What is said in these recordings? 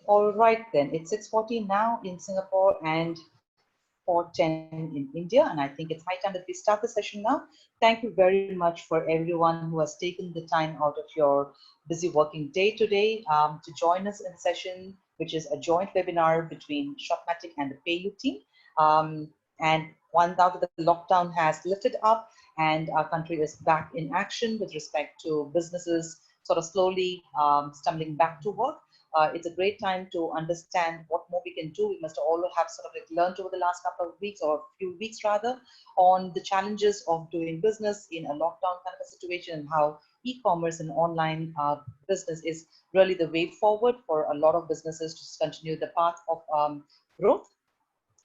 All right then, it's 6:40 now in Singapore and 4:10 in India, and I think it's high time that we start the session now. Thank you very much for everyone who has taken the time out of your busy working day today to join us in the session, which is a joint webinar between Shopmatic and the PayU team. And one now that the lockdown has lifted up and our country is back in action with respect to businesses sort of slowly stumbling back to work, it's a great time to understand what more we can do. We must all have sort of like learned over the last couple of weeks or a few weeks rather on the challenges of doing business in a lockdown kind of a situation and how e-commerce and online business is really the way forward for a lot of businesses to continue the path of growth.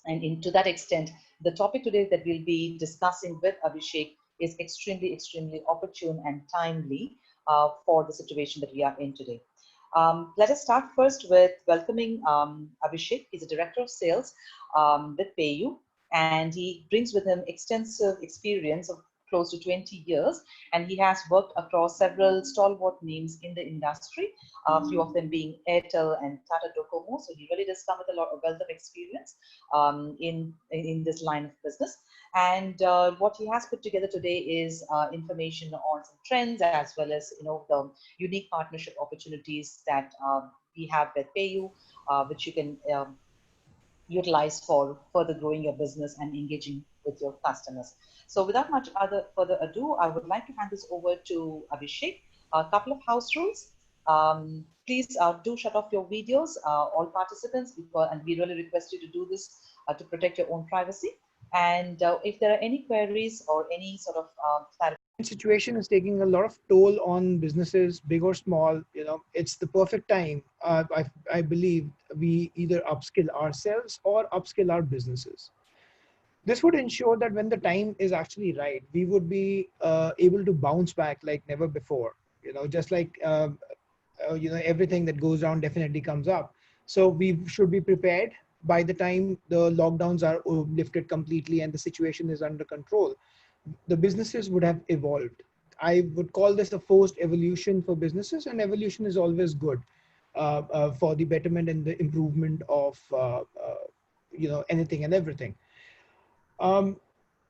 And to that extent, the topic today that we'll be discussing with Abhishek is extremely, extremely opportune and timely for the situation that we are in today. Let us start first with welcoming Abhishek. He's a director of sales with PayU, and he brings with him extensive experience of close to 20 years, and he has worked across several stalwart names in the industry, a few of them being Airtel and Tata Docomo. So he really does come with a lot of wealth of experience in this line of business. And what he has put together today is information on some trends as well as the unique partnership opportunities that we have with PayU, which you can utilize for further growing your business and engaging with your customers. So without much further ado, I would like to hand this over to Abhishek. A couple of house rules. Please do shut off your videos, all participants, and we really request you to do this to protect your own privacy. And if there are any queries or any sort of situation is taking a lot of toll on businesses, big or small, it's the perfect time. I believe we either upskill ourselves or upskill our businesses. This would ensure that when the time is actually right, we would be able to bounce back like never before. Just like everything that goes down definitely comes up. So we should be prepared by the time the lockdowns are lifted completely and the situation is under control. The businesses would have evolved. I would call this a forced evolution for businesses, and evolution is always good for the betterment and the improvement of anything and everything. When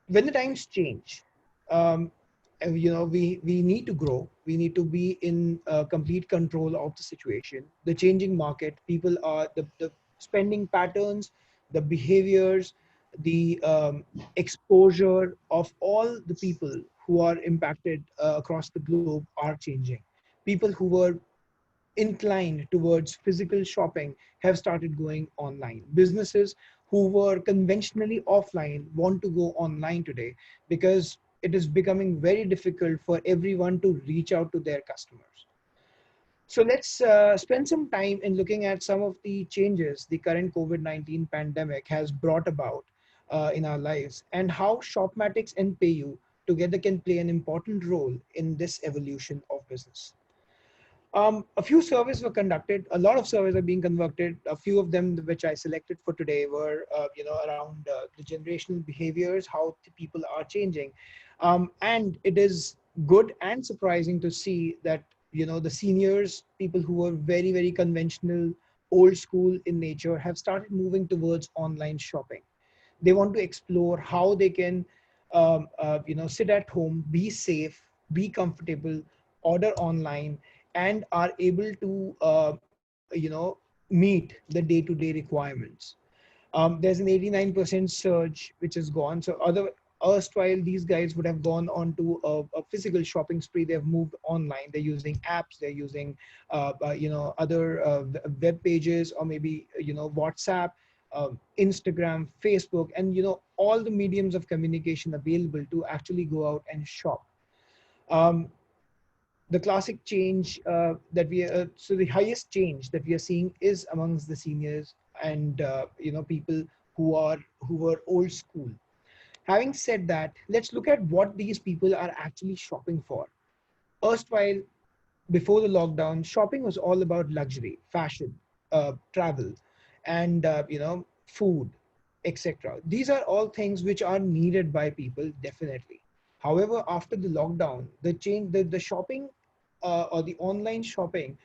the times change, we need to grow. We need to be in complete control of the situation. The changing market, people are the spending patterns, the behaviors, the exposure of all the people who are impacted across the globe are changing. People who were inclined towards physical shopping have started going online. Businesses who were conventionally offline want to go online today because it is becoming very difficult for everyone to reach out to their customers. So let's spend some time in looking at some of the changes the current COVID-19 pandemic has brought about in our lives, and how Shopmatics and PayU together can play an important role in this evolution of business. A few surveys were conducted. A lot of surveys are being conducted. A few of them, which I selected for today, were around the generational behaviors, how the people are changing, and it is good and surprising to see that the seniors, people who were very, very conventional, old school in nature, have started moving towards online shopping. They want to explore how they can sit at home, be safe, be comfortable, order online, and are able to meet the day-to-day requirements. There's an 89% surge which is gone. So erstwhile these guys would have gone on to a physical shopping spree. They've moved online. They're using apps. They're using other web pages, or maybe WhatsApp, Instagram, Facebook, and all the mediums of communication available to actually go out and shop. The classic change so the highest change that we are seeing is amongst the seniors and people who were old school. Having said that, let's look at what these people are actually shopping for. Erstwhile, before the lockdown, shopping was all about luxury, fashion, travel, and food, etc. These are all things which are needed by people, definitely. However, after the lockdown, the shopping or the online shopping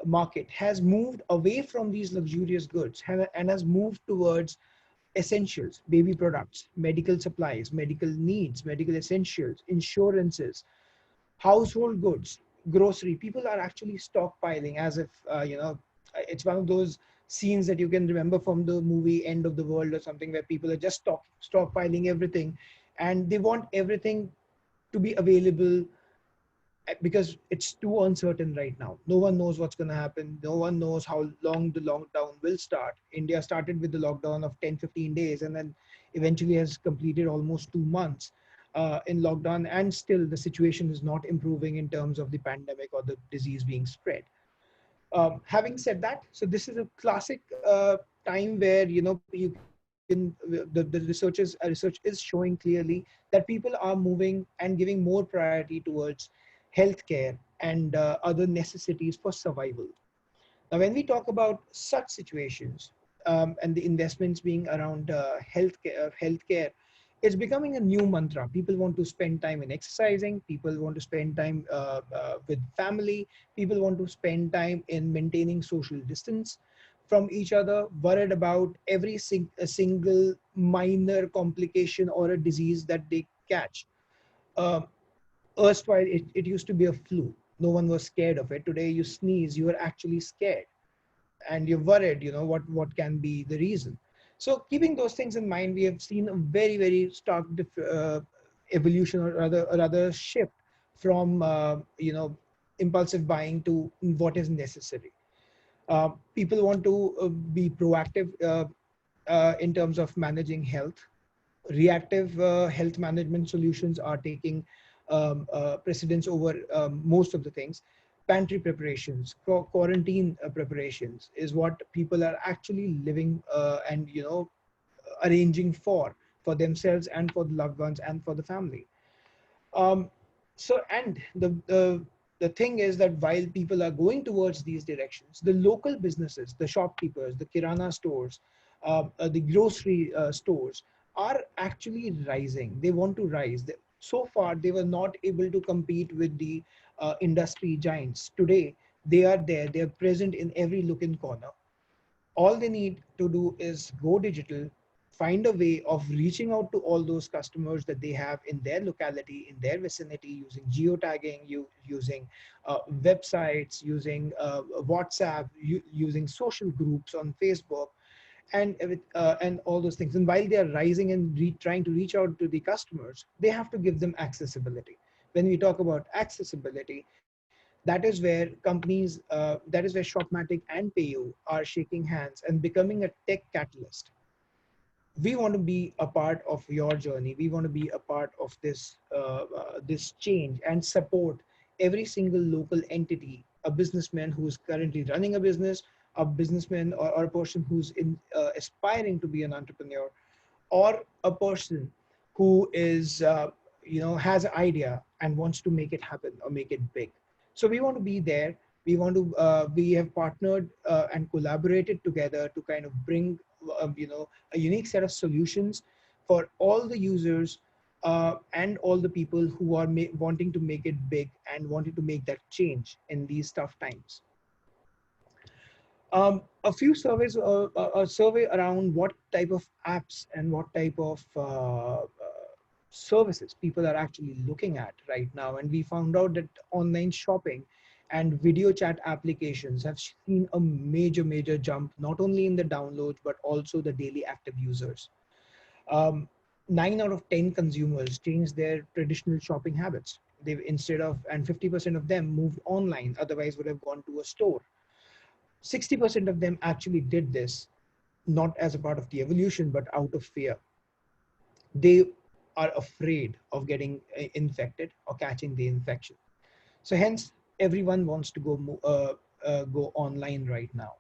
market has moved away from these luxurious goods and has moved towards essentials, baby products, medical supplies, medical needs, medical essentials, insurances, household goods, grocery. People are actually stockpiling as if, it's one of those scenes that you can remember from the movie End of the World or something, where people are just stockpiling everything, and they want everything to be available because it's too uncertain right now. No one knows what's going to happen. No one knows how long the lockdown will start. India started with the lockdown of 10, 15 days and then eventually has completed almost 2 months in lockdown. And still the situation is not improving in terms of the pandemic or the disease being spread. Having said that, so this is a classic time where you can the research is showing clearly that people are moving and giving more priority towards healthcare and other necessities for survival. Now, when we talk about such situations and the investments being around healthcare, it's becoming a new mantra. People want to spend time in exercising. People want to spend time with family. People want to spend time in maintaining social distance from each other, worried about every a single minor complication or a disease that they catch. Uh, Erstwhile, it used to be a flu. No one was scared of it. Today, you sneeze, you are actually scared and you're worried, what can be the reason. So keeping those things in mind, we have seen a very, very stark evolution, or rather shift from impulsive buying to what is necessary. People want to be proactive in terms of managing health. Reactive health management solutions are taking precedence over most of the things. Pantry preparations, quarantine preparations is what people are actually living and arranging for themselves and for the loved ones and for the family. um, and the thing is that while people are going towards these directions, the local businesses, the shopkeepers, the kirana stores, the grocery stores are actually rising. They want to rise. So far, they were not able to compete with the industry giants. Today, they are there. They are present in every look and corner. All they need to do is go digital, find a way of reaching out to all those customers that they have in their locality, in their vicinity, using geotagging, using websites, using WhatsApp, using social groups on Facebook, and all those things. And while they are rising and trying to reach out to the customers, they have to give them accessibility. When we talk about accessibility, that is where companies, that is where Shopmatic and PayU are shaking hands and becoming a tech catalyst. We want to be a part of your journey. We want to be a part of this change and support every single local entity, a businessman who's currently running a business, a businessman or a person who's aspiring to be an entrepreneur, or a person who is has an idea and wants to make it happen or make it big. So we want to be there. We have partnered and collaborated together to kind of bring a unique set of solutions for all the users and all the people who are wanting to make it big and wanting to make that change in these tough times. A few surveys, a survey around what type of apps and what type of services people are actually looking at right now. And we found out that online shopping and video chat applications have seen a major, major jump, not only in the downloads, but also the daily active users. Um, 9 out of 10 consumers changed their traditional shopping habits. They've instead of, and 50% of them moved online, otherwise would have gone to a store. 60% of them actually did this not as a part of the evolution, but out of fear. They are afraid of getting infected or catching the infection. So hence, everyone wants to go online right now.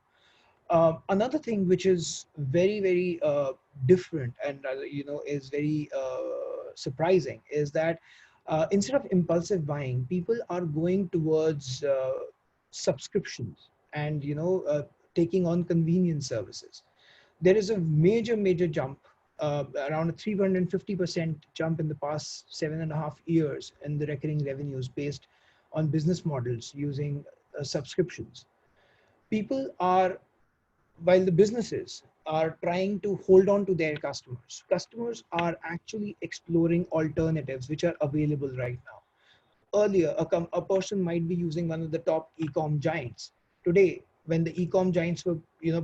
Another thing which is very, very different and is very surprising is that instead of impulsive buying, people are going towards subscriptions and taking on convenience services. There is a major, major jump, around a 350% jump in the past 7.5 years in the recurring revenues based on business models using subscriptions. People are, while the businesses are trying to hold on to their customers, customers are actually exploring alternatives which are available right now. Earlier, a person might be using one of the top e-com giants. Today, when the e-com giants were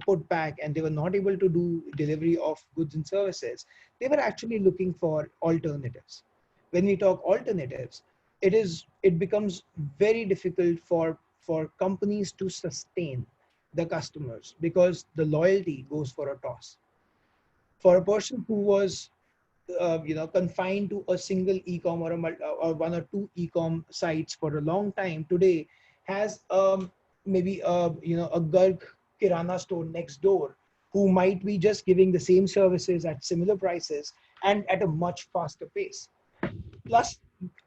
put back and they were not able to do delivery of goods and services, they were actually looking for alternatives. When we talk alternatives, it becomes very difficult for companies to sustain the customers because the loyalty goes for a toss. For a person who was confined to a single e-com or or one or two e-com sites for a long time, today has maybe a Garg kirana store next door who might be just giving the same services at similar prices and at a much faster pace, plus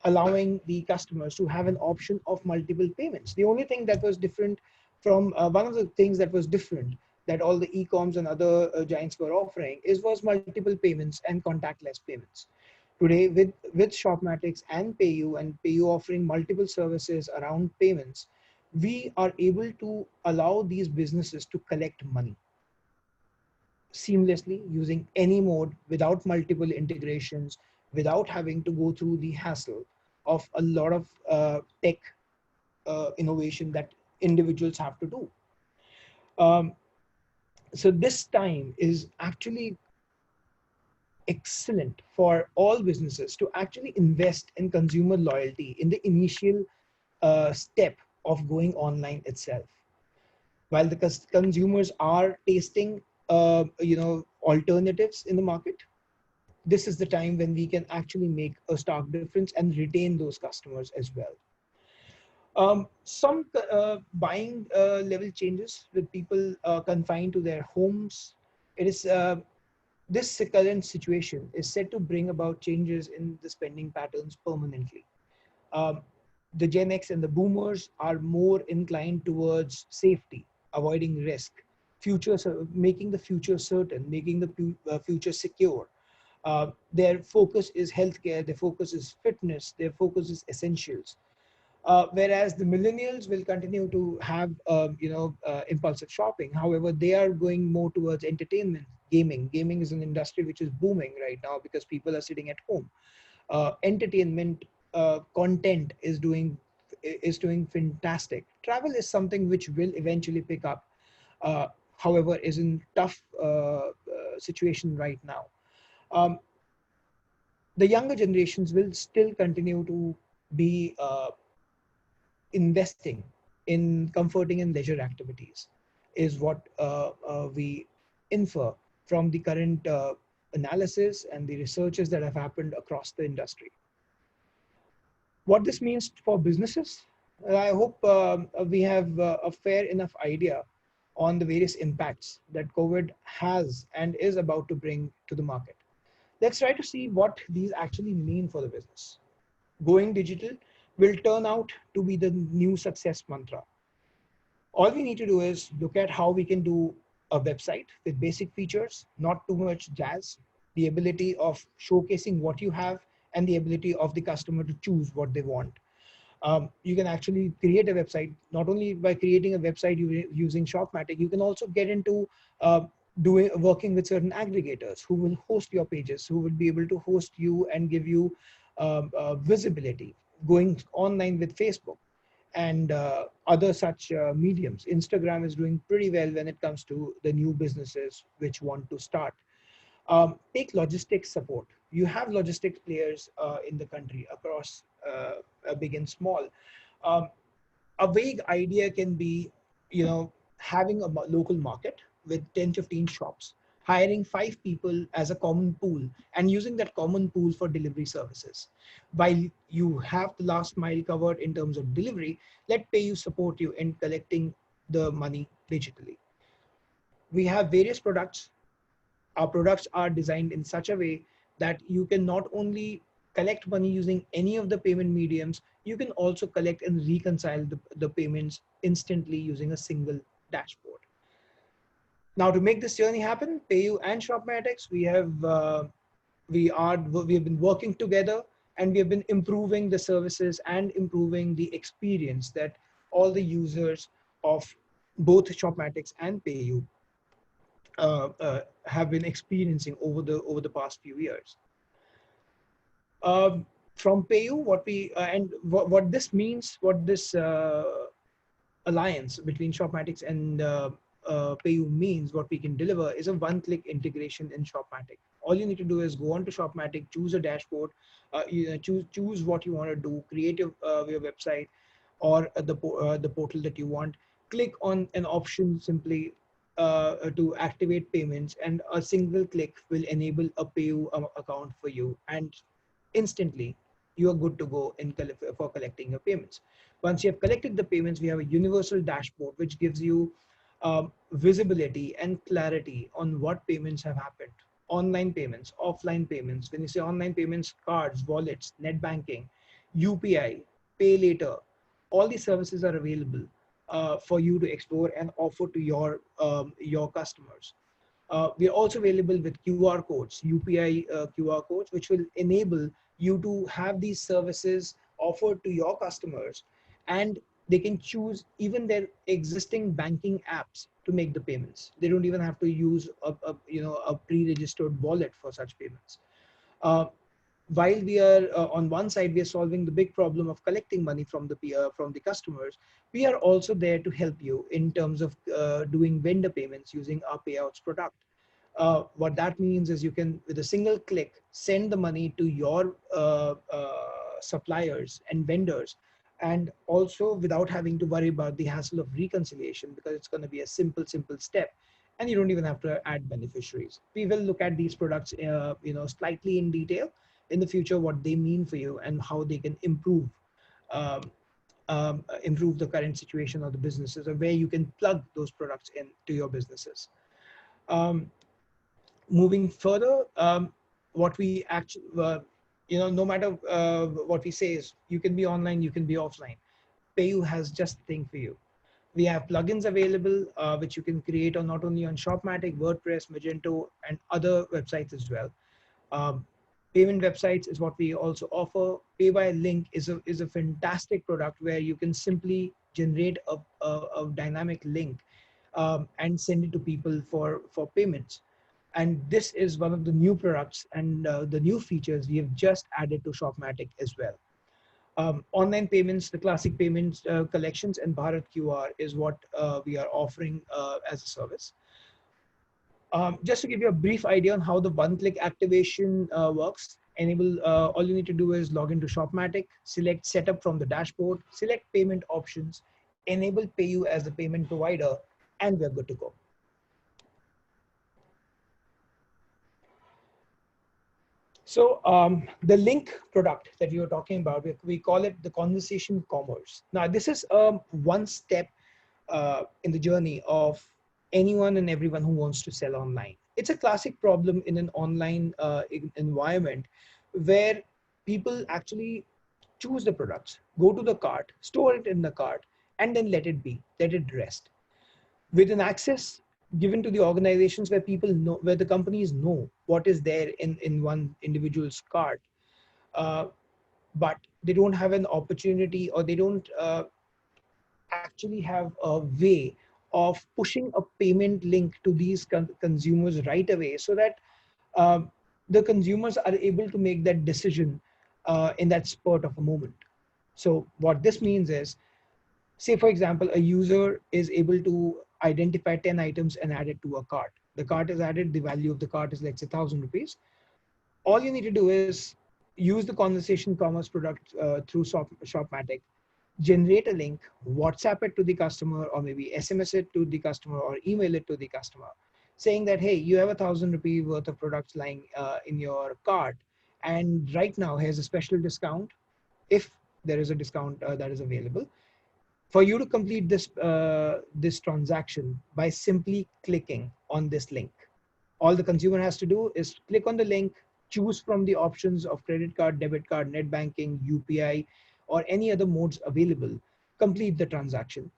allowing the customers to have an option of multiple payments. The only thing that was different from one of the things that was different that all the e-coms and other giants were offering was multiple payments and contactless payments. Today, with Shopmatics and PayU offering multiple services around payments, we are able to allow these businesses to collect money seamlessly using any mode without multiple integrations, without having to go through the hassle of a lot of tech innovation that individuals have to do. Um, so this time is actually excellent for all businesses to actually invest in consumer loyalty in the initial step of going online itself. While the consumers are tasting alternatives in the market, this is the time when we can actually make a stark difference and retain those customers as well. Some buying level changes with people confined to their homes. It is This current situation is set to bring about changes in the spending patterns permanently. Um, the Gen X and the boomers are more inclined towards safety, avoiding risk, making the future certain, making the future secure. Their focus is healthcare, their focus is fitness, their focus is essentials. Whereas the millennials will continue to have, impulsive shopping. However, they are going more towards entertainment, gaming. Gaming is an industry which is booming right now because people are sitting at home. Entertainment content is doing fantastic. Travel is something which will eventually pick up. Uh, However, is in tough situation right now. Um, the younger generations will still continue to be investing in comforting and leisure activities is what we infer from the current analysis and the researches that have happened across the industry. What this means for businesses, I hope we have a fair enough idea on the various impacts that COVID has and is about to bring to the market. Let's try to see what these actually mean for the business. Going digital will turn out to be the new success mantra. All we need to do is look at how we can do a website with basic features, not too much jazz, the ability of showcasing what you have, and the ability of the customer to choose what they want. You can actually create a website not only by creating a website using Shopmatic. You can also get into working with certain aggregators who will host your pages, who will be able to host you and give you visibility. Going online with Facebook and other such mediums. Instagram is doing pretty well when it comes to the new businesses which want to start. Take logistics support. You have logistics players in the country across big and small. Um, a vague idea can be, having a local market with 10, 15 shops, hiring 5 people as a common pool and using that common pool for delivery services. While you have the last mile covered in terms of delivery, let PayU support you in collecting the money digitally. We have various products. Our products are designed in such a way that you can not only collect money using any of the payment mediums, you can also collect and reconcile the payments instantly using a single dashboard. Now, to make this journey happen, PayU and Shopmatics, we have been working together, and we have been improving the services and improving the experience that all the users of both Shopmatics and PayU have been experiencing over the past few years. Um, from PayU, what we and what this means, what this alliance between Shopmatics and PayU means, what we can deliver is a one-click integration in Shopmatic. All you need to do is go on to Shopmatic, choose a dashboard, choose what you want to do, create your website or the portal that you want. Click on an option simply to activate payments, and a single click will enable a PayU account for you, and instantly you are good to go for collecting your payments. Once you have collected the payments, we have a universal dashboard which gives you visibility and clarity on what payments have happened. Online payments, offline payments. When you say online payments, cards, wallets, net banking, UPI, pay later, all these services are available for you to explore and offer to your customers. We are also available with QR codes, UPI QR codes, which will enable you to have these services offered to your customers, and they can choose even their existing banking apps to make the payments. They don't even have to use a pre-registered wallet for such payments. Uh, while we are on one side, we are solving the big problem of collecting money from the customers. We are also there to help you in terms of doing vendor payments using our payouts product. What that means is you can, with a single click, send the money to your suppliers and vendors, and also without having to worry about the hassle of reconciliation, because it's going to be a simple step, and you don't even have to add beneficiaries. We will look at these products, slightly in detail in the future, what they mean for you and how they can um, improve the current situation of the businesses, or where you can plug those products into your businesses. Um, moving further, what we actually, no matter what we say is, you can be online, you can be offline. PayU has just the thing for you. We have plugins available, which you can create on not only on Shopmatic, WordPress, Magento, and other websites as well. Um, Payment websites is what we also offer. Pay by link is a fantastic product where you can simply generate a dynamic link and send it to people for payments. And this is one of the new products and the new features we have just added to Shopmatic as well. Online payments, the classic payments collections, and Bharat QR is what we are offering as a service. Just to give you a brief idea on how the one-click activation works, all you need to do is log into Shopmatic, select setup from the dashboard, select payment options, enable PayU as the payment provider, and we're good to go. So the link product that you were talking about, we call it the conversation commerce. Now, this is one step in the journey of anyone and everyone who wants to sell online. It's a classic problem in an online environment where people actually choose the products, go to the cart, store it in the cart, and then let it be, let it rest. With an access given to the organizations where people know, where the companies know what is there in one individual's cart, uh, but they don't have an opportunity, or they don't actually have a way of pushing a payment link to these consumers right away, so that um, the consumers are able to make that decision in that spurt of a moment. So what this means is, say for example, a user is able to identify 10 items and add it to a cart. The cart is added, the value of the cart is, let's say, 1,000 rupees. All you need to do is use the conversation commerce product through Shopmatic, generate a link, WhatsApp it to the customer, or maybe SMS it to the customer, or email it to the customer, saying that, hey, you have 1,000 rupee worth of products lying in your cart, and right now here's a special discount, if there is a discount that is available, for you to complete this transaction by simply clicking on this link. All the consumer has to do is click on the link, choose from the options of credit card, debit card, net banking, UPI, or any other modes available, complete the transaction,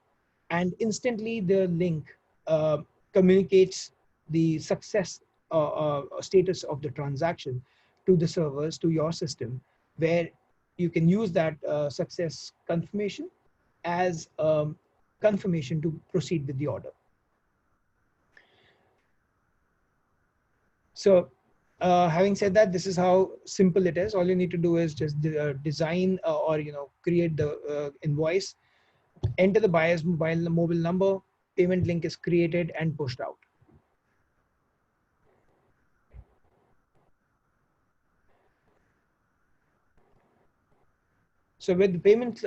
and instantly the link uh, communicates the success status of the transaction to the servers, to your system, where you can use that success confirmation as confirmation to proceed with the order. So having said that, this is how simple it is. All you need to do is just design or create the invoice, enter the buyer's mobile number, payment link is created and pushed out. So with the payment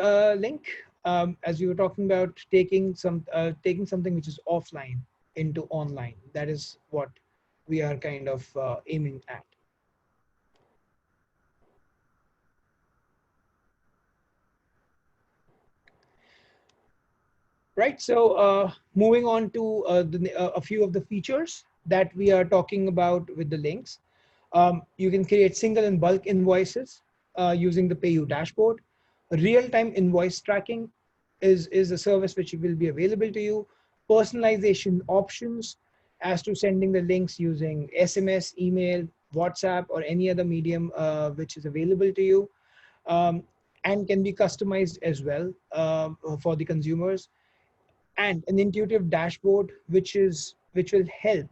link, as we were talking about, taking something which is offline into online, that is what we are kind of aiming at. Right. So moving on to a few of the features that we are talking about with the links. You can create single and bulk invoices using the PayU dashboard. Real-time invoice tracking is a service which will be available to you. Personalization options as to sending the links using SMS, email, WhatsApp, or any other medium which is available to you, um, and can be customized as well for the consumers, and an intuitive dashboard which will help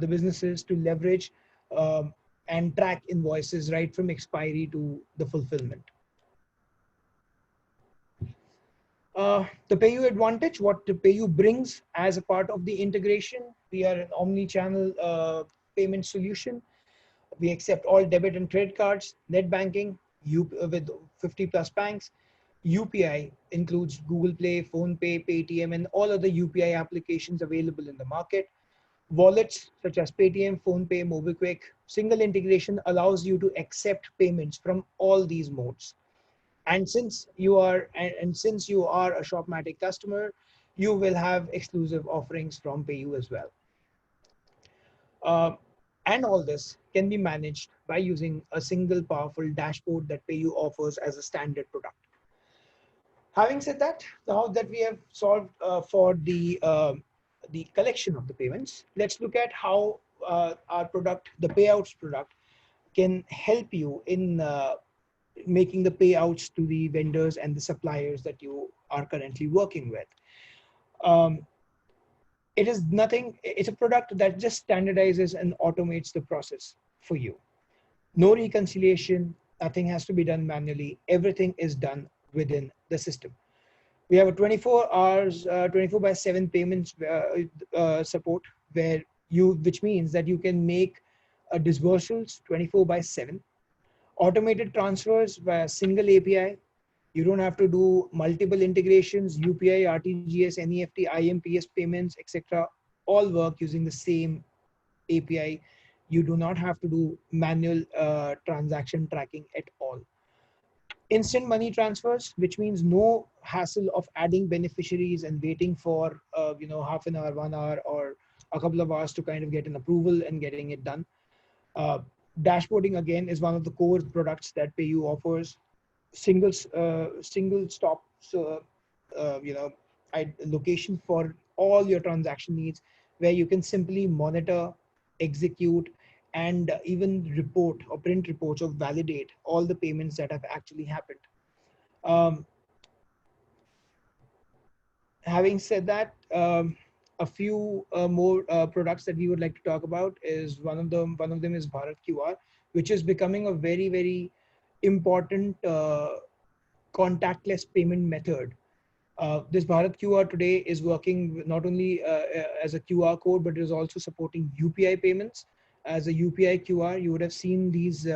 the businesses to leverage um, and track invoices right from expiry to the fulfillment. The PayU advantage, what the PayU brings as a part of the integration, we are an omni-channel payment solution. We accept all debit and credit cards, net banking, with 50 plus banks. UPI includes Google Play, Phone Pay, Paytm, and all other UPI applications available in the market. Wallets such as Paytm, Phone Pay, MobiKwik. Single integration allows you to accept payments from all these modes. And since you are a Shopmatic customer, you will have exclusive offerings from PayU as well. Uh, and all this can be managed by using a single powerful dashboard that PayU offers as a standard product. Having said that, now that we have solved for the collection of the payments, let's look at how our product, the payouts product, can help you in making the payouts to the vendors and the suppliers that you are currently working with. Um, it is nothing, it's a product that just standardizes and automates the process for you. No reconciliation, nothing has to be done manually. Everything is done within the system. We have a 24 hours, 24 by 7 payments support which means that you can make disbursals 24 by 7, automated transfers via single API. You don't have to do multiple integrations, UPI, RTGS, NEFT, IMPS payments, etc. All work using the same API. You do not have to do manual transaction tracking at all. Instant money transfers, which means no hassle of adding beneficiaries and waiting for half an hour, 1 hour, or a couple of hours to kind of get an approval and getting it done. Uh, Dashboarding again is one of the core products that PayU offers. Single stop, so location for all your transaction needs, where you can simply monitor, execute, and even report or print reports or validate all the payments that have actually happened. Um, Having said that, a few more products that we would like to talk about is one of them. One of them is Bharat QR, which is becoming a very important contactless payment method. This Bharat QR today is working not only as a QR code, but it is also supporting UPI payments. As a UPI QR, you would have seen these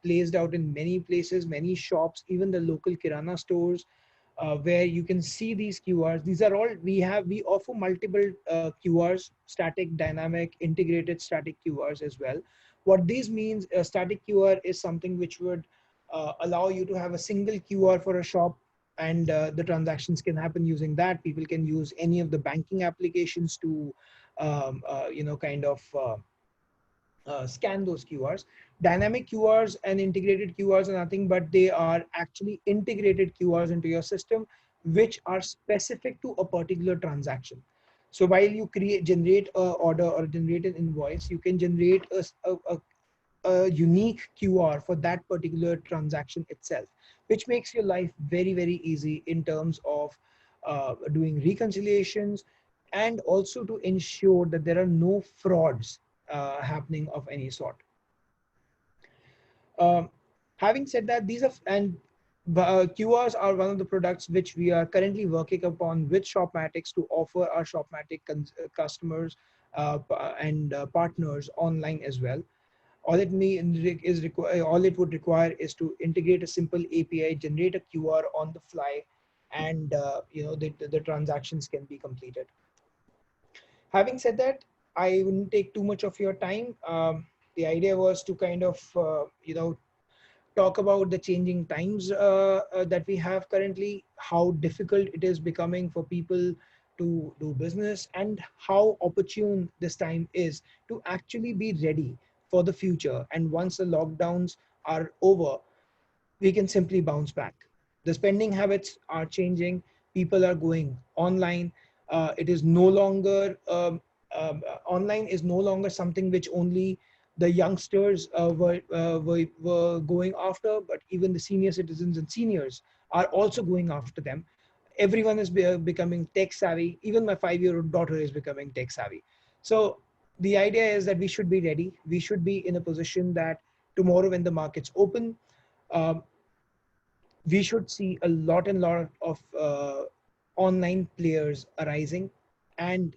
placed out in many places, many shops, even the local Kirana stores, where you can see these QRs. These are all we offer multiple QRs, static, dynamic, integrated static QRs as well. What these means, a static QR is something which would allow you to have a single QR for a shop, and the transactions can happen using that. People can use any of the banking applications to kind of scan those QRs. Dynamic QRs and integrated QRs are nothing but they are actually integrated QRs into your system, which are specific to a particular transaction. So while you generate a order or generate an invoice, you can generate a unique QR for that particular transaction itself, which makes your life very easy in terms of doing reconciliations, and also to ensure that there are no frauds happening of any sort. Um, Having said that, these are QRs are one of the products which we are currently working upon with Shopmatics to offer our Shopmatic customers and partners online as well. All it would require is to integrate a simple API, generate a QR on the fly, and the transactions can be completed. Having said that, I wouldn't take too much of your time. The idea was to kind of talk about the changing times that we have currently, how difficult it is becoming for people to do business, and how opportune this time is to actually be ready for the future. And once the lockdowns are over, we can simply bounce back. The spending habits are changing. People are going online. It is no longer Online is no longer something which only the youngsters were going after, but even the senior citizens and seniors are also going after them. Everyone is becoming tech savvy. Even my 5-year-old daughter is becoming tech savvy. So the idea is that we should be ready. We should be in a position that tomorrow, when the markets open, um, we should see a lot and lot of online players arising, and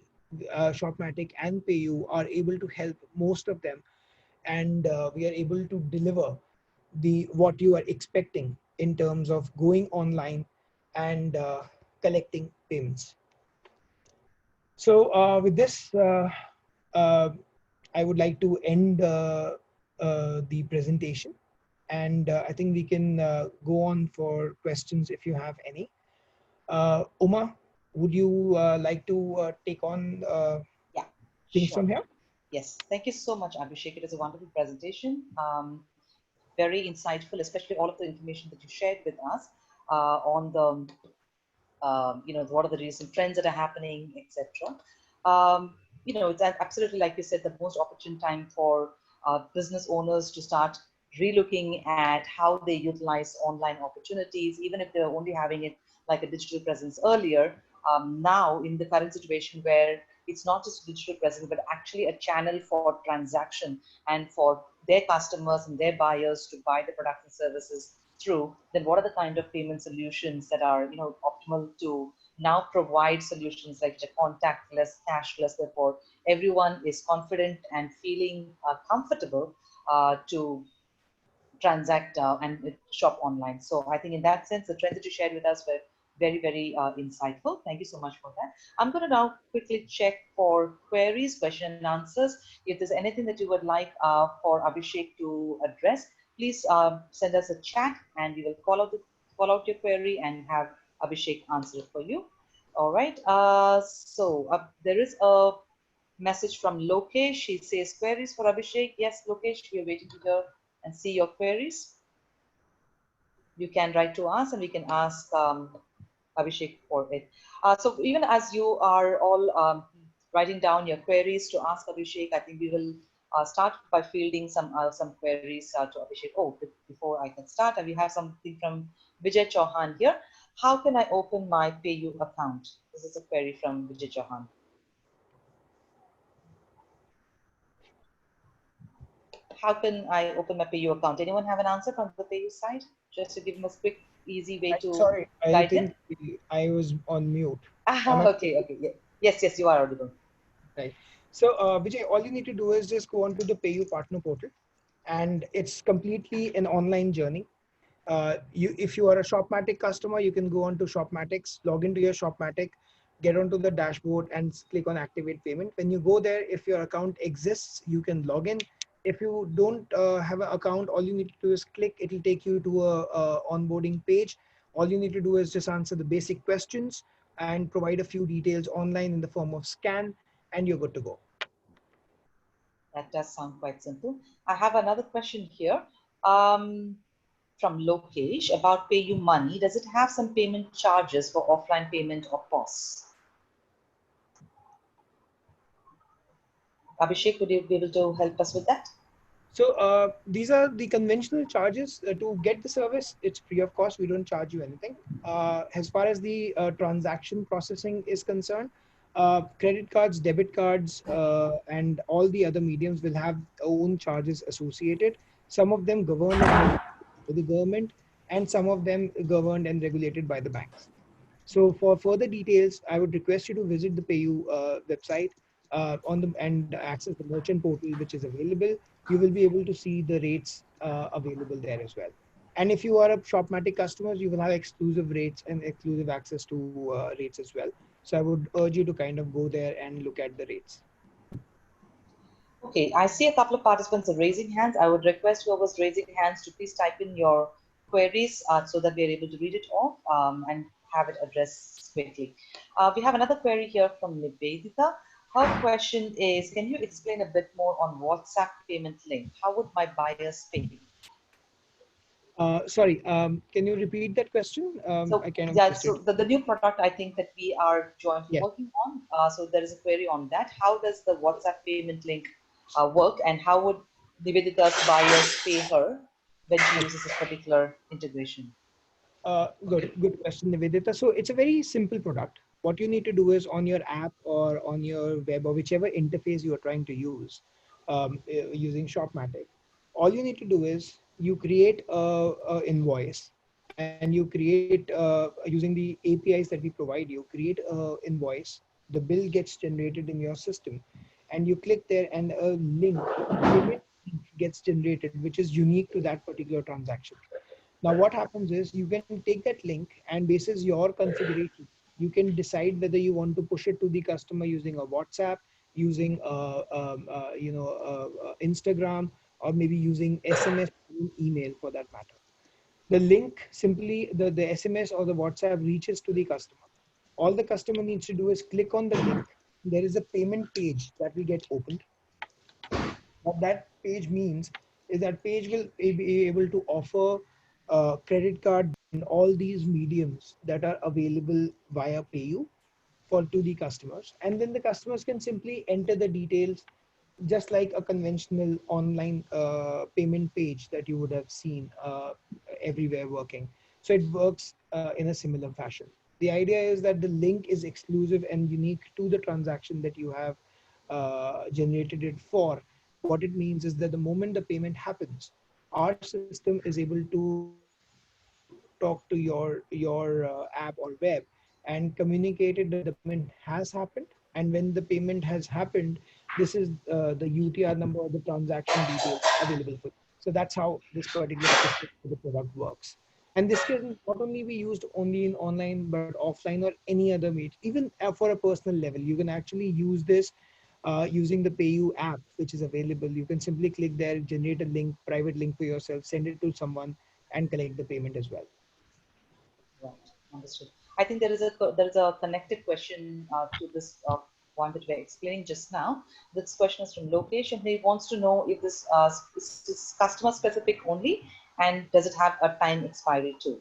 Shopmatic and PayU are able to help most of them, and we are able to deliver the what you are expecting in terms of going online and collecting payments. So with this, uh, I would like to end the presentation, and I think we can go on for questions if you have any. Uma, would you like to take on Yeah, things from sure. here? Yes, thank you so much, Abhishek. It was a wonderful presentation. Very insightful, especially all of the information that you shared with us on the what are the recent trends that are happening, etc. It's absolutely, like you said, the most opportune time for business owners to start relooking at how they utilize online opportunities, even if they're only having it like a digital presence earlier. Now, in the current situation where it's not just digital presence, but actually a channel for transaction and for their customers and their buyers to buy the products and services through, then what are the kind of payment solutions that are optimal to now provide solutions like contactless, cashless. Therefore, everyone is confident and feeling comfortable to transact and shop online. So I think in that sense, the trends that you shared with us were very, very insightful. Thank you so much for that. I'm going to now quickly check for queries, question and answers. If there's anything that you would like for Abhishek to address, please send us a chat and we will call out your query and have Abhishek answer it for you. All right. There is a message from Lokesh. He says queries for Abhishek. Yes, Lokesh, we are waiting to hear and see your queries. You can write to us and we can ask Abhishek for it. So even as you are all writing down your queries to ask Abhishek, I think we will start by fielding some queries to Abhishek. Oh, before I can start, we have something from Vijay Chauhan here. How can I open my PayU account? This is a query from Vijay Chauhan. How can I open my PayU account? Anyone have an answer from the PayU side? Just to give them a quick, easy way to Sorry, I guide him. think I was on mute. Am Ah, I okay, okay, yeah. Yes, yes, you are audible. right? So, Vijay, all you need to do is just go onto the PayU partner portal, and it's completely an online journey. If you are a Shopmatic customer, you can go on to Shopmatics, log into your Shopmatic, get onto the dashboard and click on activate payment. When you go there, if your account exists, you can log in. If you don't have an account, all you need to do is click. It will take you to a onboarding page. All you need to do is just answer the basic questions and provide a few details online in the form of scan, and you're good to go. That does sound quite simple. I have another question here um, from Lokesh about PayU Money. Does it have some payment charges for offline payment or POS? Abhishek, would you be able to help us with that? So these are the conventional charges. To get the service, it's free of cost. We don't charge you anything. As far as the transaction processing is concerned, credit cards, debit cards, and all the other mediums will have own charges associated. Some of them governed and regulated by the government, and some of them governed and regulated by the banks. So for further details, I would request you to visit the PayU website on the and access the merchant portal, which is available. You will be able to see the rates available there as well. And if you are a Shopmatic customer, you will have exclusive rates and exclusive access to rates as well. So I would urge you to kind of go there and look at the rates. Okay, I see a couple of participants are raising hands. I would request whoever's raising hands to please type in your queries so that we are able to read it off and have it addressed quickly. We have another query here from Nivedita. Her question is, can you explain a bit more on WhatsApp payment link? How would my buyers pay? Sorry, can you repeat that question? I So kind of yeah, missed it. so the new product I think that we are jointly Yes. working on. So there is a query on that. How does the WhatsApp payment link work, and how would Nivedita's buyers pay her when she Okay. uses this particular integration? Good question, Nivedita. So it's a very simple product. What you need to do is on your app or on your web or whichever interface you are trying to use, using Shopmatic, all you need to do is you create a invoice and you create using the APIs that we provide you, create a invoice. The bill gets generated in your system, and you click there, and a link, payment link gets generated, which is unique to that particular transaction. Now, what happens is you can take that link and basis your configuration, you can decide whether you want to push it to the customer using a WhatsApp, using Instagram, or maybe using SMS or email for that matter. The link simply the SMS or the WhatsApp reaches to the customer. All the customer needs to do is click on the link. There is a payment page that will get opened. What that page means is that page will be able to offer credit card and all these mediums that are available via PayU for to the customers, and then the customers can simply enter the details just like a conventional online payment page that you would have seen everywhere working. So it works in a similar fashion. The idea is that the link is exclusive and unique to the transaction that you have generated it for. What it means is that the moment the payment happens, our system is able to talk to your app or web and communicate it that the payment has happened. And when the payment has happened, this is the UTR number or the transaction details available for you. So that's how this particular system for the product works. And this can not only be used only in online, but offline or any other means. Even for a personal level, you can actually use this using the PayU app, which is available. You can simply click there, generate a link, private link for yourself, send it to someone, and collect the payment as well. Right, understood. I think there is a connected question to this one that we're explaining just now. This question is from Lokesh, and he wants to know if this is customer specific only, and does it have a time expiry too?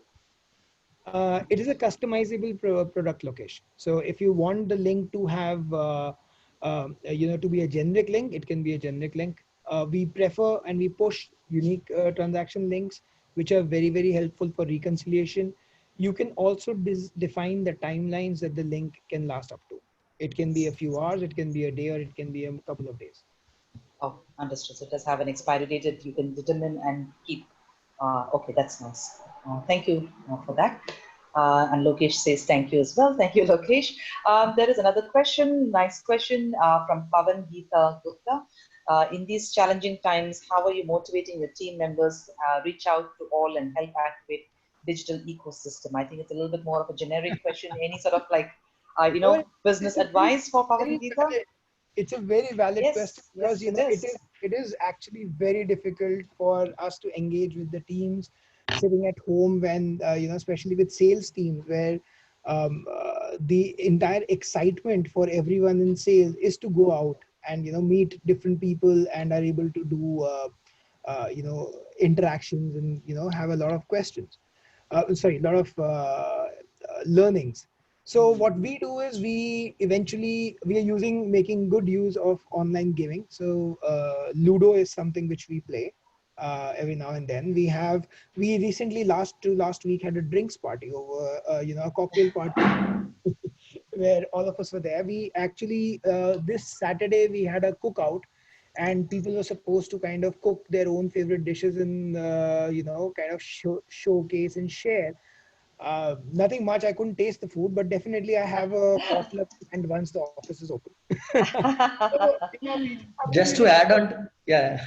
It is a customizable product location. So if you want the link to have, to be a generic link, it can be a generic link. We prefer and we push unique transaction links, which are very, very helpful for reconciliation. You can also define the timelines that the link can last up to. It can be a few hours, it can be a day, or it can be a couple of days. Oh, understood. So it does have an expiry date that you can determine and keep. Okay, that's nice. Thank you for that. And Lokesh says thank you as well. Thank you, Lokesh. There is another question, nice question from Pavan Geeta Gupta. In these challenging times, how are you motivating your team members reach out to all and help activate digital ecosystem? I think it's a little bit more of a generic question. Any sort of like, No, business it's a very, advice for Pavan very Geeta? valid. It's a very valid question Yes, because yes, it it is is. actually very difficult for us to engage with the teams sitting at home when especially with sales teams where the entire excitement for everyone in sales is to go out and meet different people and are able to do interactions and have a lot of questions. Sorry, a lot of learnings. So what we do is we are making good use of online gaming. So Ludo is something which we play every now and then. We recently last week had a drinks party over a cocktail party where all of us were there. We actually this Saturday we had a cookout, and people were supposed to kind of cook their own favorite dishes and kind of showcase and share. Nothing much. I couldn't taste the food, but definitely I have a potluck and once the office is open. So we just have to Just to add on, yeah,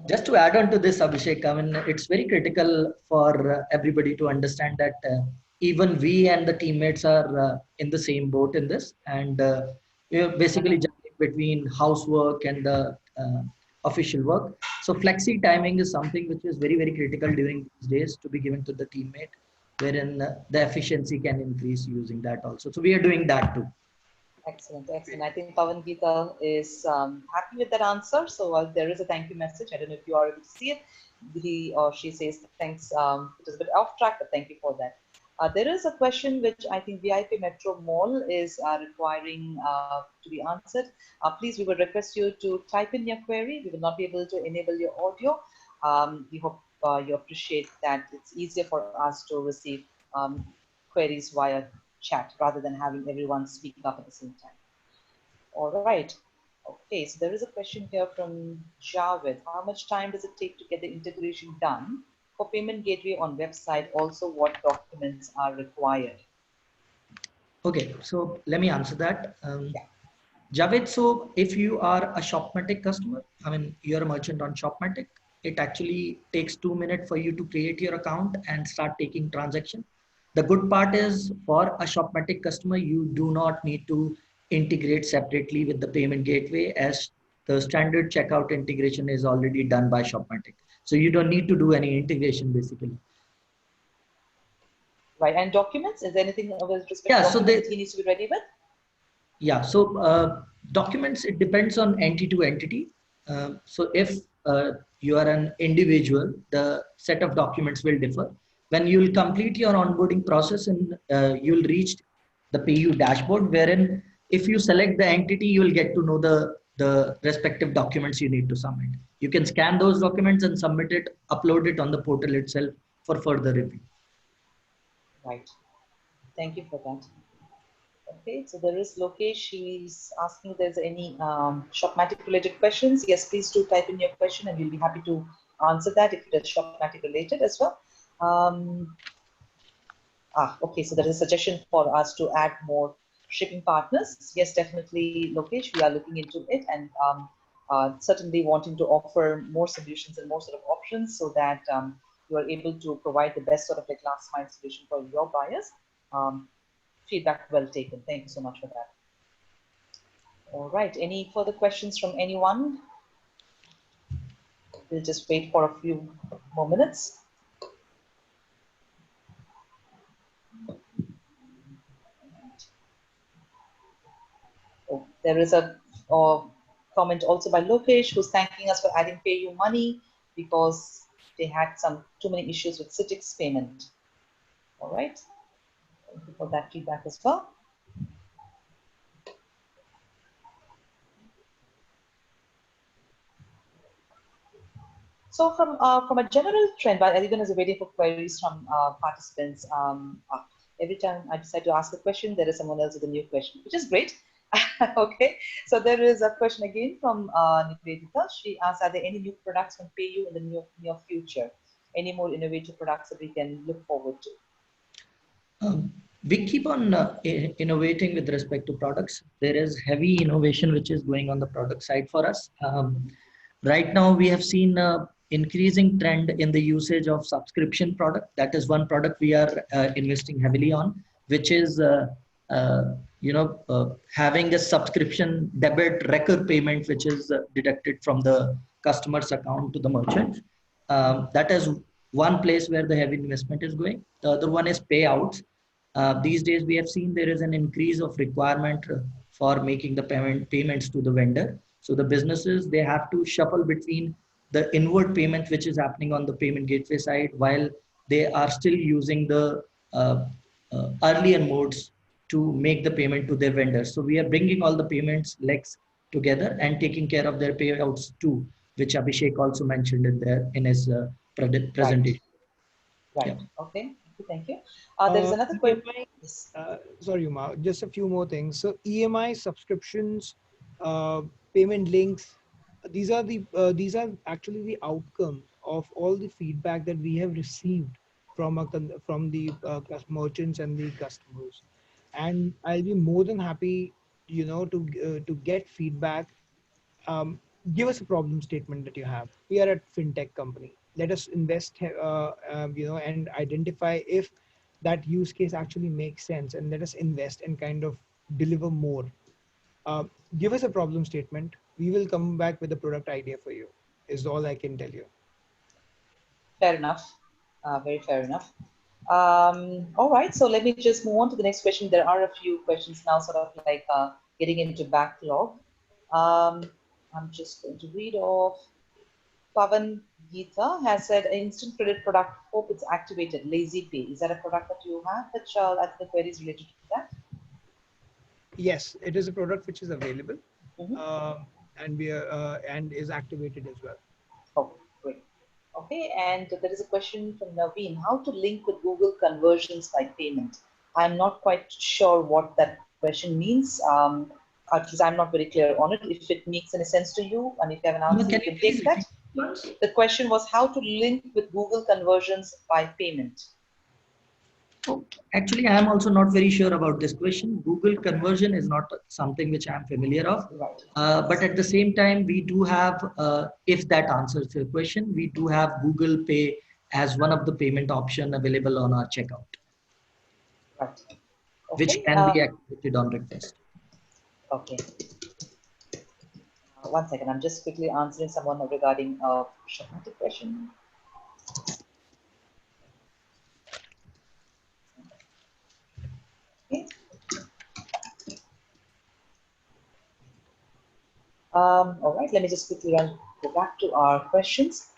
just to add on to this, Abhishek, I mean, it's very critical for everybody to understand that even we and the teammates are in the same boat in this, and we're basically juggling between housework and the official work. So flexi timing is something which is very, very critical during these days to be given to the teammate, wherein the efficiency can increase using that also. So we are doing that too. Excellent, excellent. I think Pavan Geeta is happy with that answer. So there is a thank you message. I don't know if you are able to see it. He or she says thanks. It was a bit off track, but thank you for that. There is a question which I think VIP Metro Mall is requiring to be answered. Please, we will request you to type in your query. We will not be able to enable your audio. We hope you appreciate that it's easier for us to receive queries via chat rather than having everyone speak up at the same time. All right. Okay, so there is a question here from Javed. How much time does it take to get the integration done for payment gateway on website? Also, what documents are required? Okay, so let me answer that. Yeah. Javed, so if you are a Shopmatic customer, I mean, you're a merchant on Shopmatic, it actually takes 2 minutes for you to create your account and start taking transaction. The good part is for a Shopmatic customer, you do not need to integrate separately with the payment gateway as the standard checkout integration is already done by Shopmatic. So you don't need to do any integration basically. Right. And documents? Is there anything with respect Yeah, to so documents that he needs to be ready with? Yeah, so documents, it depends on entity to entity. So if you are an individual, the set of documents will differ. When you'll complete your onboarding process and you'll reach the PayU dashboard, wherein if you select the entity, you will get to know the respective documents you need to submit. You can scan those documents and submit it, upload it on the portal itself for further review. Right. Thank you for that. Okay, so there is Lokesh. She's asking if there's any Shopmatic related questions. Yes, please do type in your question and we'll be happy to answer that if it is Shopmatic related as well. Okay, so there is a suggestion for us to add more shipping partners. Yes, definitely, Lokesh, we are looking into it and certainly wanting to offer more solutions and more sort of options so that you are able to provide the best sort of like last mile solution for your buyers. Feedback well taken. Thank you so much for that. All right, any further questions from anyone? We'll just wait for a few more minutes. Oh, there is a comment also by Lokesh who's thanking us for adding PayU money because they had some too many issues with Citix payment. All right, thank you for that feedback as well. So from a general trend, but even as we're waiting for queries from participants, every time I decide to ask a question, there is someone else with a new question, which is great. Okay, so there is a question again from Nivedita. She asks, are there any new products from PayU in the near future? Any more innovative products that we can look forward to? We keep on innovating with respect to products. There is heavy innovation which is going on the product side for us. Right now, we have seen increasing trend in the usage of subscription product. That is one product we are investing heavily on, which is having a subscription debit record payment, which is deducted from the customer's account to the merchant. That is one place where the heavy investment is going. The other one is payouts. These days, we have seen there is an increase of requirement for making the payments to the vendor. So the businesses, they have to shuffle between the inward payment, which is happening on the payment gateway side, while they are still using the earlier modes to make the payment to their vendors. So we are bringing all the payments legs together and taking care of their payouts too, which Abhishek also mentioned in his Right. presentation. Right. Yeah. Okay. Thank you. Thank you. There is another question. EMI, Yes. sorry, Uma, just a few more things. So EMI subscriptions, payment links, these are actually the outcome of all the feedback that we have received from from the merchants and the customers, and I'll be more than happy, to get feedback. um, Give us a problem statement that you have. We are a fintech company. Let us invest, and identify if that use case actually makes sense, and let us invest and kind of deliver more. Uh, Give us a problem statement. We will come back with a product idea for you. Is all I can tell you. Fair enough. Very fair enough. All right. So let me just move on to the next question. There are a few questions now, sort of like getting into backlog. Um, I'm just going to read off. Pavan Geeta has said an instant credit product. Hope it's activated. Lazy Pay. Is that a product that you have? Which I think the query is related to that. Yes, it is a product which is available, Mm-hmm. and we are and is activated as well. Oh, great. Okay, and there is a question from Naveen. How to link with Google conversions by payment? I'm not quite sure what that question means, because I'm not very clear on it. If it makes any sense to you, and if you have an answer, you Can you can please take that. repeat once? The question was how to link with Google conversions by payment. Oh, actually, I am also not very sure about this question. Google conversion is not something which I am familiar of. Right. But at the same time, we do have, if that answers your question, we do have Google Pay as one of the payment option available on our checkout, Right. which Okay. can be activated on request. Okay. One second. I'm just quickly answering someone regarding a Shopmatic question. Okay. All right, let me just quickly go back to our questions.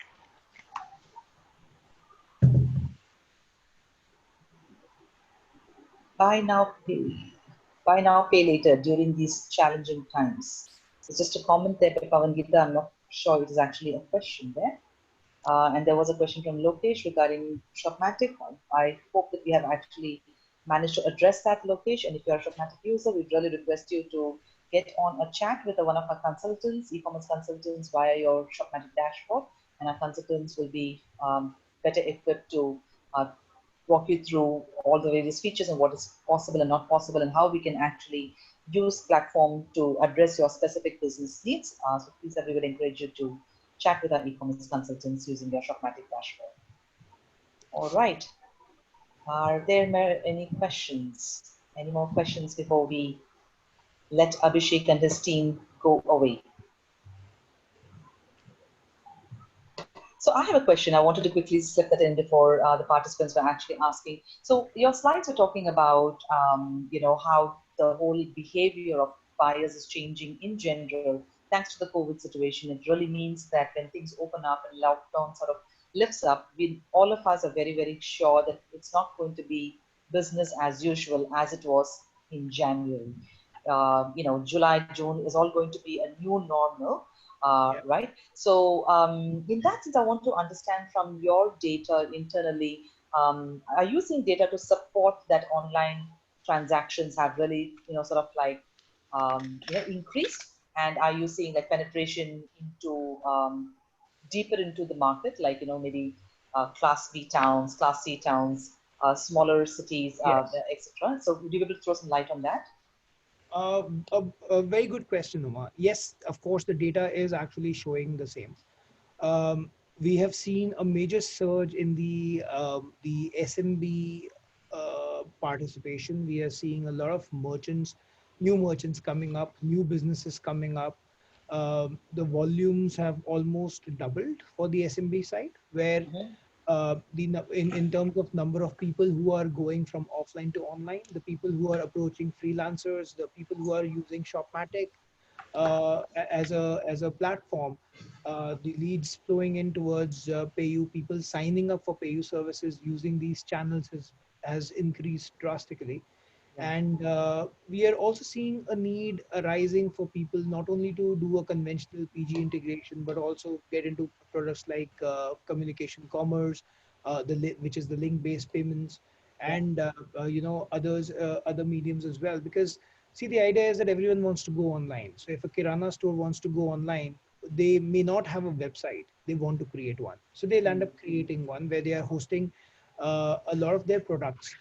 Buy now, buy now, pay later during these challenging times. It's just a comment there by Pavan Gita. I'm not sure it is actually a question there. And there was a question from Lokesh regarding Shopmatic. I hope that we have actually managed to address that, Lokesh. And if you're a Shopmatic user, we'd really request you to get on a chat with one of our consultants, e-commerce consultants, via your Shopmatic dashboard. And our consultants will be better equipped to uh, walk you through all the various features and what is possible and not possible and how we can actually use platform to address your specific business needs. So please, I would encourage you to chat with our e-commerce consultants using their Shopmatic dashboard. All right. Are there any questions? Any more questions before we let Abhishek and his team go away? So I have a question. I wanted to quickly slip that in before the participants were actually asking. So your slides are talking about, how the whole behavior of buyers is changing in general thanks to the COVID situation. It really means that when things open up and lockdown sort of lifts up, we all of us are very, very sure that it's not going to be business as usual as it was in January. July, June is all going to be a new normal, Yeah. right? So, in that sense, I want to understand from your data internally, are you seeing data to support that online transactions have really, sort of like, increased? And are you seeing like penetration into deeper into the market, like, maybe class B towns, class C towns, smaller cities, Yes. etc. So, would you be able to throw some light on that? A very good question, Uma. Yes, of course, the data is actually showing the same. We have seen a major surge in the SMB participation. We are seeing a lot of merchants, new merchants coming up, new businesses coming up. The volumes have almost doubled for the SMB side, where Mm-hmm. in terms of number of people who are going from offline to online, the people who are approaching freelancers, the people who are using Shopmatic as a platform, the leads flowing in towards PayU, people signing up for PayU services using these channels has increased drastically. Yeah. And we are also seeing a need arising for people not only to do a conventional PG integration, but also get into products like communication commerce, which is the link-based payments, Yeah. and other mediums as well. Because see, the idea is that everyone wants to go online. So if a Kirana store wants to go online, they may not have a website. They want to create one. So they'll end Mm. up creating one where they are hosting a lot of their products.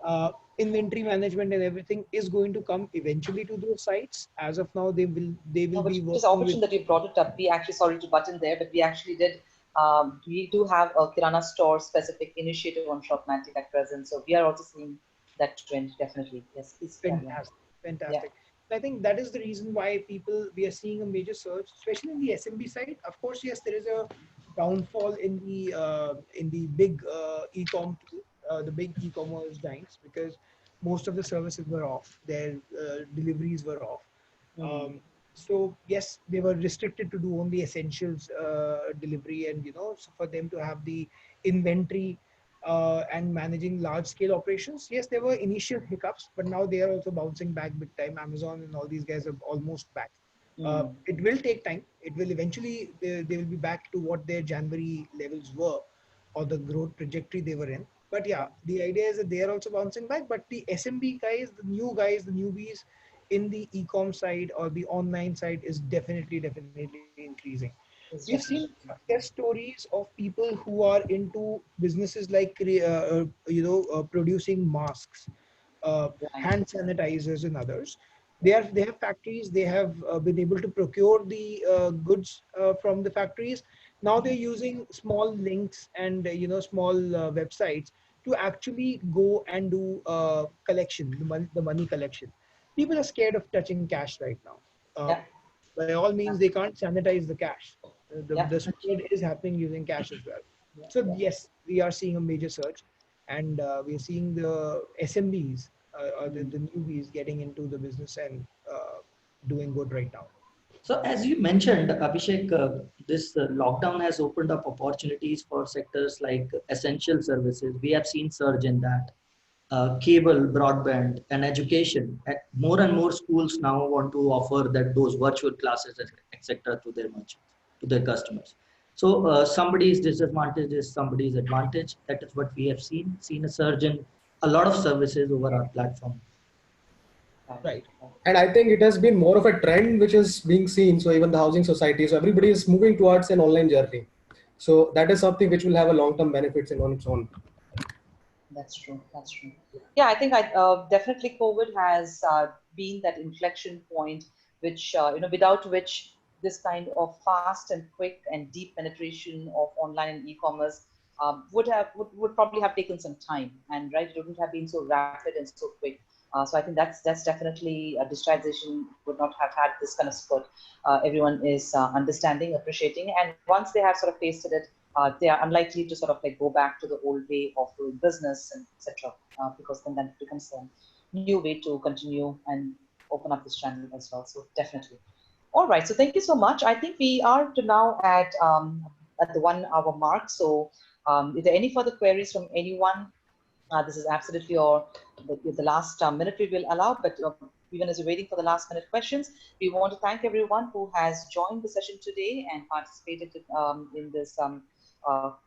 Uh, Inventory management and everything is going to come eventually to those sites. As of now, they will No, but be it is working with. opportune that you brought it up. We actually, sorry to butt in there, but we actually did. We do have a Kirana store specific initiative on Shopmatic at present, so we are also seeing that trend. Definitely, yes. Please carry on. Fantastic, Yeah. fantastic. I think that is the reason why we are seeing a major surge, especially in the SMB side. Of course, yes, there is a downfall in the big the big e-commerce giants, because most of the services were off, their deliveries were off. Mm. Um, so yes, they were restricted to do only essentials delivery, and so for them to have the inventory and managing large scale operations. Yes, there were initial hiccups, but now they are also bouncing back big time. Amazon and all these guys are almost back. Mm. It will take time. It will eventually, they will be back to what their January levels were, or the growth trajectory they were in. But Yeah. yeah, the idea is that they are also bouncing back. But the SMB guys, the newbies in the e-com side or the online side is definitely increasing. We've It's seen definitely success stories of people who are into businesses like producing masks, right. hand sanitizers, and others. They have factories. They have been able to procure the goods from the factories. Now they're using small links and small websites to actually go and do collection, the money collection. People are scared of touching cash right now. Uh, Yeah. by all means, they can't sanitize the cash. Yeah. The spread is happening using cash as well. Yeah. So Yeah. yes, we are seeing a major surge, and we are seeing the SMBs or Mm. the newbies getting into the business and doing good right now. So as you mentioned, Abhishek, this lockdown has opened up opportunities for sectors like essential services. We have seen surge in that. Cable, broadband, and education. More and more schools now want to offer that those virtual classes, etc., to their merchants, to their customers. So somebody's disadvantage is somebody's advantage. That is what we have seen a surge in a lot of services over our platform. Right. Right. Right. And I think it has been more of a trend which is being seen. So even the housing society, so everybody is moving towards an online journey. So that is something which will have a long-term benefits in on its own. That's true. That's true. Yeah, I think definitely COVID has been that inflection point, which without which this kind of fast and quick and deep penetration of online and e-commerce would probably have taken some time, and right, it wouldn't have been so rapid and so quick. So I think that's definitely digitization would not have had this kind of spurt. Everyone is understanding, appreciating, and once they have sort of tasted it, they are unlikely to sort of like go back to the old way of doing business and etc. Because then that becomes a new way to continue and open up this channel as well. So definitely. All right. So thank you so much. I think we are to now at the 1 hour mark. So is there any further queries from anyone? This is absolutely the last minute we will allow, but even as you're waiting for the last minute questions, we want to thank everyone who has joined the session today and participated in this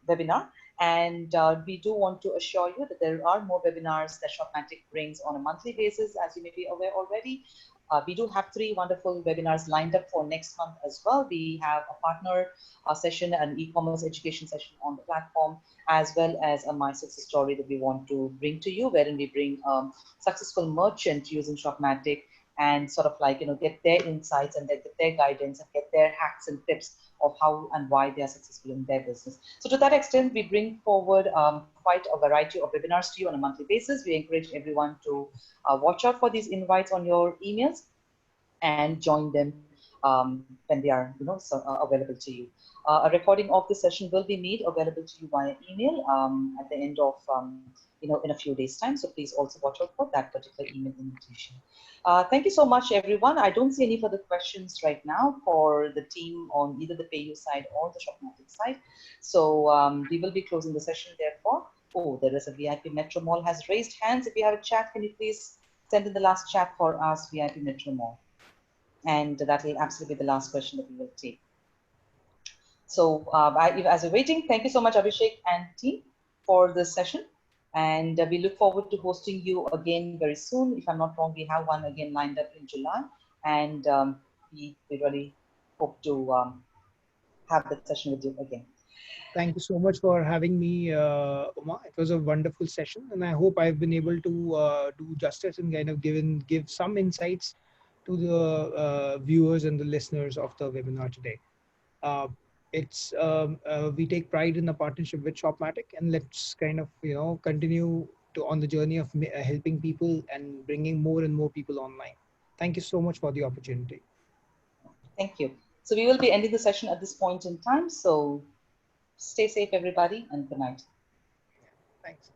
webinar. And we do want to assure you that there are more webinars that Shopmatic brings on a monthly basis, as you may be aware already. We do have 3 wonderful webinars lined up for next month as well. We have a partner session, an e-commerce education session on the platform, as well as a My Success Story that we want to bring to you, wherein we bring successful merchant using Shopmatic and sort of like, get their insights and get their guidance and get their hacks and tips of how and why they are successful in their business. So to that extent, we bring forward quite a variety of webinars to you on a monthly basis. We encourage everyone to watch out for these invites on your emails and join them when they are available to you. A recording of the session will be made available to you via email at the end of in a few days time. So please also watch out for that particular email invitation. Thank you so much, everyone. I don't see any further questions right now for the team on either the PayU side or the Shopmatic side. So we will be closing the session therefore. Oh, there is a VIP Metro Mall has raised hands. If you have a chat, can you please send in the last chat for Ask VIP Metro Mall. And that will absolutely be the last question that we will take. So as we're waiting, thank you so much, Abhishek and team, for this session. And we look forward to hosting you again very soon. If I'm not wrong, we have one again lined up in July. And we really hope to have that session with you again. Thank you so much for having me, Uma. It was a wonderful session, and I hope I've been able to do justice and kind of give some insights to the viewers and the listeners of the webinar today. Uh, we take pride in the partnership with Shopmatic, and let's kind of continue to on the journey of helping people and bringing more and more people online. Thank you so much for the opportunity. Thank you. So we will be ending the session at this point in time. So stay safe, everybody, and good night. Thanks.